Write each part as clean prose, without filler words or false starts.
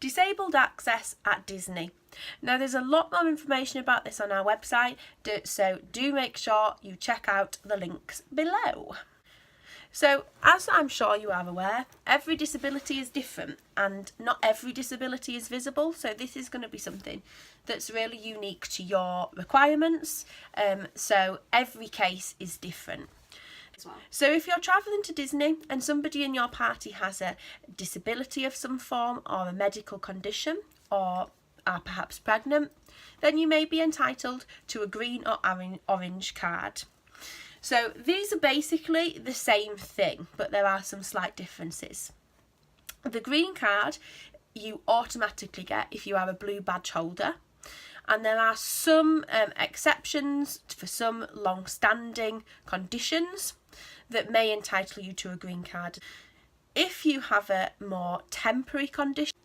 Disabled access at Disney. Now there's a lot more information about this on our website, so do make sure you check out the links below. So, as I'm sure you are aware, every disability is different and not every disability is visible, so this is going to be something that's really unique to your requirements, so every case is different. So if you're travelling to Disney and somebody in your party has a disability of some form or a medical condition or are perhaps pregnant, then you may be entitled to a green or orange card. So these are basically the same thing, but there are some slight differences. The green card you automatically get if you are a blue badge holder, and there are some exceptions for some long-standing conditions that may entitle you to a green card. If you have a more temporary condition,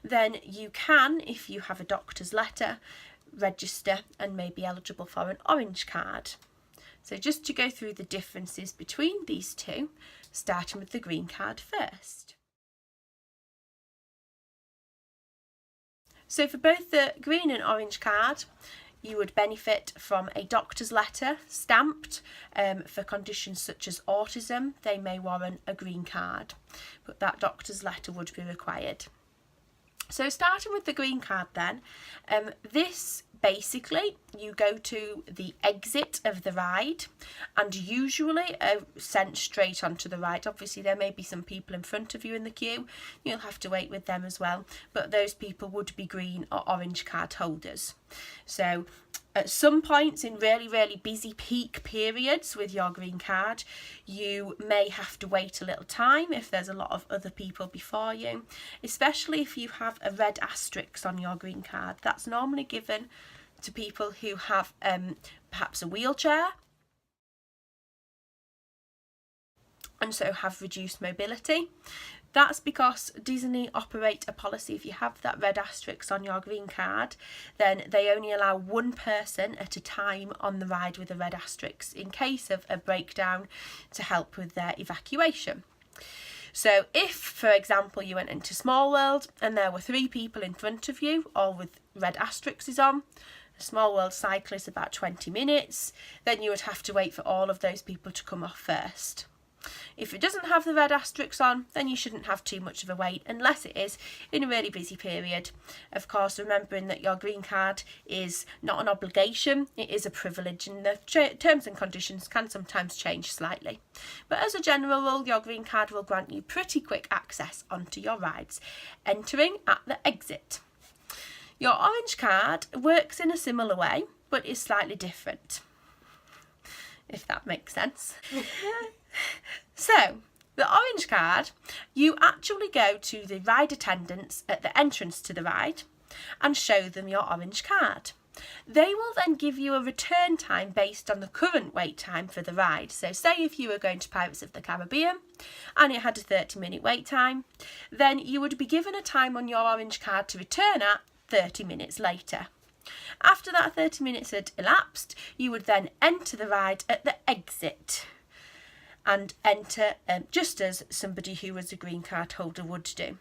then you can, if you have a doctor's letter, register and may be eligible for an orange card. So just to go through the differences between these two, starting with the green card first. So for both the green and orange card, you would benefit from a doctor's letter stamped. For conditions such as autism, they may warrant a green card, but that doctor's letter would be required. So starting with the green card then, this basically, you go to the exit of the ride and usually are sent straight onto the ride. Obviously there may be some people in front of you in the queue, you'll have to wait with them as well, but those people would be green or orange card holders. So at some points in really busy peak periods with your green card, you may have to wait a little time if there's a lot of other people before you, especially if you have a red asterisk on your green card. That's normally given to people who have perhaps a wheelchair and so have reduced mobility. That's because Disney operate a policy, if you have that red asterisk on your green card, then they only allow one person at a time on the ride with a red asterisk in case of a breakdown to help with their evacuation. So if, for example, you went into Small World and there were 3 people in front of you, all with red asterisks on, a Small World cycle is about 20 minutes, then you would have to wait for all of those people to come off first. If it doesn't have the red asterisks on, then you shouldn't have too much of a wait unless it is in a really busy period. Of course, remembering that your green card is not an obligation, it is a privilege, and the terms and conditions can sometimes change slightly. But as a general rule, your green card will grant you pretty quick access onto your rides, entering at the exit. Your orange card works in a similar way, but is slightly different, if that makes sense. So, the orange card, you actually go to the ride attendants at the entrance to the ride and show them your orange card. They will then give you a return time based on the current wait time for the ride. So say if you were going to Pirates of the Caribbean and it had a 30-minute wait time, then you would be given a time on your orange card to return at 30 minutes later. After that 30 minutes had elapsed, you would then enter the ride at the exit and enter just as somebody who was a green card holder would do.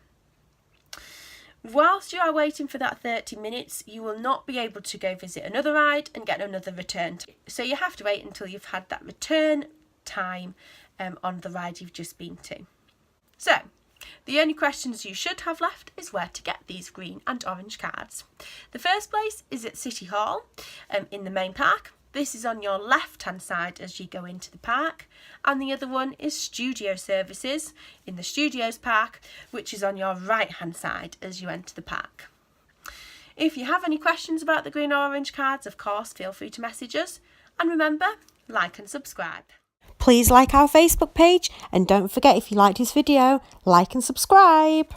Whilst you are waiting for that 30 minutes, you will not be able to go visit another ride and get another return. So you have to wait until you've had that return time on the ride you've just been to. So, the only questions you should have left is where to get these green and orange cards. The first place is at City Hall in the main park. This is on your left hand side as you go into the park, and the other one is Studio Services in the Studios Park, which is on your right hand side as you enter the park. If you have any questions about the green or orange cards, of course feel free to message us, and remember, like and subscribe. Please like our Facebook page, and don't forget, if you liked this video, like and subscribe.